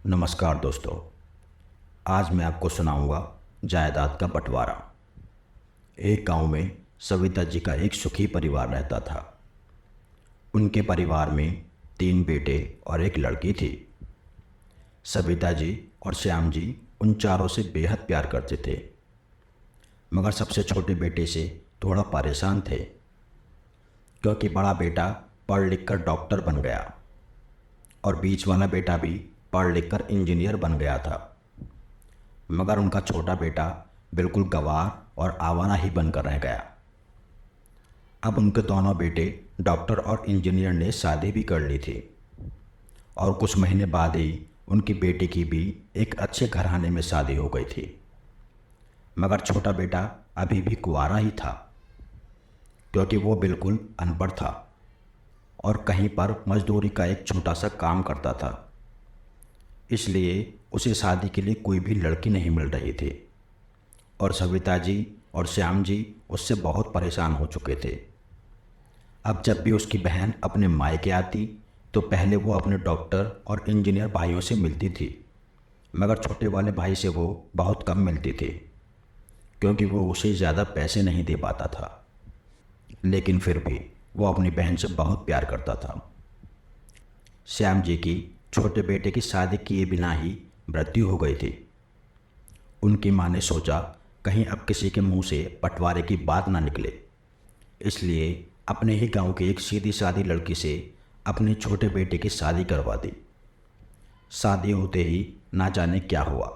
नमस्कार दोस्तों। आज मैं आपको सुनाऊंगा जायदाद का बंटवारा। एक गांव में सविता जी का एक सुखी परिवार रहता था। उनके परिवार में 3 बेटे और एक लड़की थी। सविता जी और श्याम जी उन चारों से बेहद प्यार करते थे, मगर सबसे छोटे बेटे से थोड़ा परेशान थे, क्योंकि बड़ा बेटा पढ़ लिख कर डॉक्टर बन गया और बीच वाला बेटा भी पढ़ लिख कर इंजीनियर बन गया था। मगर उनका छोटा बेटा बिल्कुल गंवार और आवारा ही बनकर रह गया। अब उनके दोनों बेटे डॉक्टर और इंजीनियर ने शादी भी कर ली थी और कुछ महीने बाद ही उनकी बेटी की भी एक अच्छे घराने में शादी हो गई थी। मगर छोटा बेटा अभी भी कुंवारा ही था, क्योंकि वो बिल्कुल अनपढ़ था और कहीं पर मजदूरी का एक छोटा सा काम करता था। इसलिए उसे शादी के लिए कोई भी लड़की नहीं मिल रही थी और सविता जी और श्याम जी उससे बहुत परेशान हो चुके थे। अब जब भी उसकी बहन अपने मायके आती तो पहले वो अपने डॉक्टर और इंजीनियर भाइयों से मिलती थी, मगर छोटे वाले भाई से वो बहुत कम मिलती थी, क्योंकि वो उसे ज़्यादा पैसे नहीं दे पाता था। लेकिन फिर भी वो अपनी बहन से बहुत प्यार करता था। श्याम जी की छोटे बेटे की शादी किए बिना ही मृत्यु हो गई थी। उनकी माँ ने सोचा कहीं अब किसी के मुंह से बंटवारे की बात ना निकले, इसलिए अपने ही गांव की एक सीधी सादी लड़की से अपने छोटे बेटे की शादी करवा दी। शादी होते ही ना जाने क्या हुआ।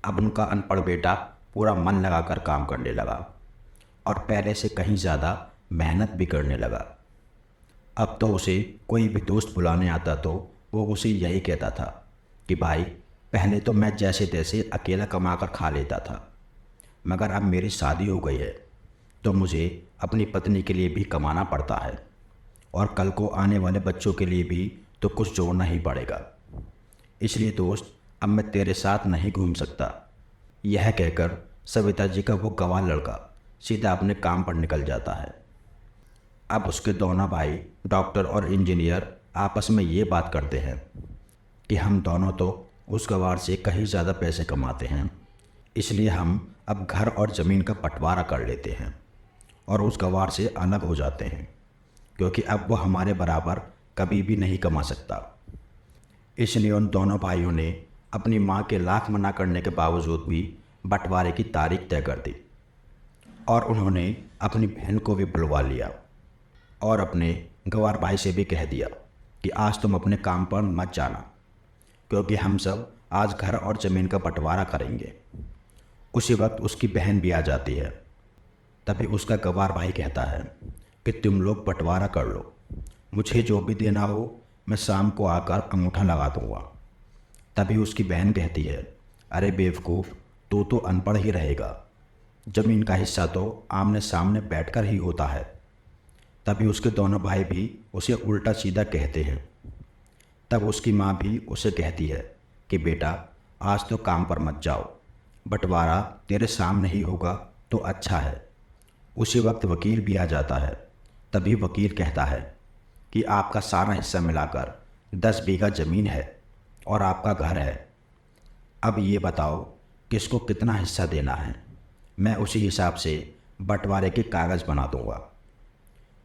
अब उनका अनपढ़ बेटा पूरा मन लगाकर काम करने लगा और पहले से कहीं ज़्यादा मेहनत भी करने लगा। अब तो उसे कोई भी दोस्त बुलाने आता तो वो उसे यही कहता था कि भाई, पहले तो मैं जैसे तैसे अकेला कमा कर खा लेता था, मगर अब मेरी शादी हो गई है तो मुझे अपनी पत्नी के लिए भी कमाना पड़ता है और कल को आने वाले बच्चों के लिए भी तो कुछ जोड़ना ही पड़ेगा। इसलिए दोस्त, अब मैं तेरे साथ नहीं घूम सकता। यह कहकर सविता जी का वो गंवार लड़का सीधा अपने काम पर निकल जाता है। अब उसके दोनों भाई डॉक्टर और इंजीनियर आपस में ये बात करते हैं कि हम दोनों तो उस गंवार से कहीं ज़्यादा पैसे कमाते हैं, इसलिए हम अब घर और ज़मीन का बंटवारा कर लेते हैं और उस गंवार से अलग हो जाते हैं, क्योंकि अब वो हमारे बराबर कभी भी नहीं कमा सकता। इसलिए उन दोनों भाइयों ने अपनी माँ के लाख मना करने के बावजूद भी बंटवारे की तारीख तय कर दी और उन्होंने अपनी बहन को भी बुलवा लिया और अपने गंवार भाई से भी कह दिया कि आज तुम अपने काम पर मत जाना, क्योंकि हम सब आज घर और ज़मीन का बंटवारा करेंगे। उसी वक्त उसकी बहन भी आ जाती है। तभी उसका गंवार भाई कहता है कि तुम लोग बंटवारा कर लो, मुझे जो भी देना हो मैं शाम को आकर अंगूठा लगा दूंगा। तभी उसकी बहन कहती है, अरे बेवकूफ़, तू तो अनपढ़ ही रहेगा, ज़मीन का हिस्सा तो आमने सामने बैठकर ही होता है। तभी उसके दोनों भाई भी उसे उल्टा सीधा कहते हैं। तब उसकी माँ भी उसे कहती है कि बेटा, आज तो काम पर मत जाओ, बंटवारा तेरे सामने ही होगा तो अच्छा है। उसी वक्त वकील भी आ जाता है। तभी वकील कहता है कि आपका सारा हिस्सा मिलाकर 10 बीघा ज़मीन है और आपका घर है। अब ये बताओ किसको कितना हिस्सा देना है, मैं उसी हिसाब से बंटवारे के कागज़ बना दूंगा।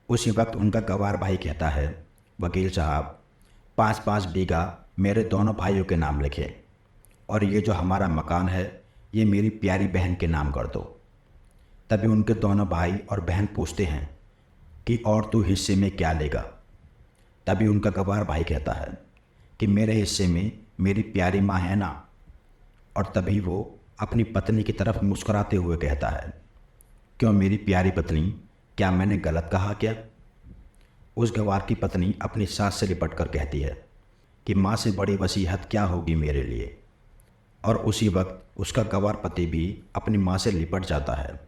उसी वक्त उनका गंवार भाई कहता है, वकील साहब, 5-5 बीघा मेरे दोनों भाइयों के नाम लिखें और ये जो हमारा मकान है ये मेरी प्यारी बहन के नाम कर दो। तभी उनके दोनों भाई और बहन पूछते हैं कि और तू हिस्से में क्या लेगा। तभी उनका गंवार भाई कहता है कि मेरे हिस्से में मेरी प्यारी माँ है ना। और तभी वो अपनी पत्नी की तरफ मुस्कुराते हुए कहता है, क्यों मेरी प्यारी पत्नी, क्या मैंने गलत कहा क्या? उस गंवार की पत्नी अपनी सास से लिपट कर कहती है कि माँ से बड़ी वसीयत क्या होगी मेरे लिए। और उसी वक्त उसका गंवार पति भी अपनी माँ से लिपट जाता है।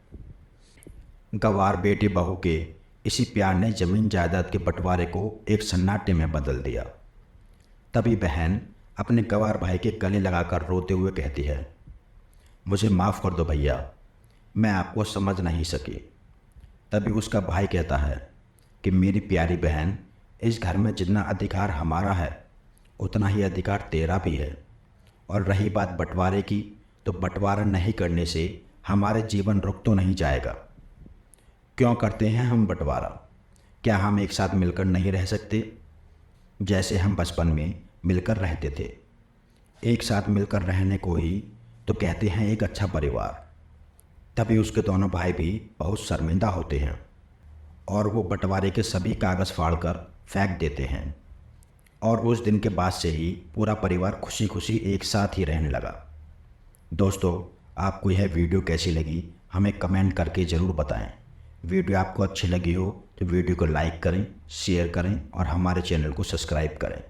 गंवार बेटे बहू के इसी प्यार ने ज़मीन जायदाद के बंटवारे को एक सन्नाटे में बदल दिया। तभी बहन अपने गंवार भाई के गले लगाकर रोते हुए कहती है, मुझे माफ़ कर दो भैया, मैं आपको समझ नहीं सकी। तभी उसका भाई कहता है कि मेरी प्यारी बहन, इस घर में जितना अधिकार हमारा है उतना ही अधिकार तेरा भी है। और रही बात बंटवारे की, तो बंटवारा नहीं करने से हमारे जीवन रुक तो नहीं जाएगा। क्यों करते हैं हम बंटवारा? क्या हम एक साथ मिलकर नहीं रह सकते? जैसे हम बचपन में मिलकर रहते थे। एक साथ मिलकर रहने को ही तो कहते हैं एक अच्छा परिवार। तभी उसके दोनों भाई भी बहुत शर्मिंदा होते हैं और वो बंटवारे के सभी कागज़ फाड़कर फेंक देते हैं। और उस दिन के बाद से ही पूरा परिवार खुशी खुशी एक साथ ही रहने लगा। दोस्तों, आपको यह वीडियो कैसी लगी हमें कमेंट करके ज़रूर बताएं। वीडियो आपको अच्छी लगी हो तो वीडियो को लाइक करें, शेयर करें और हमारे चैनल को सब्सक्राइब करें।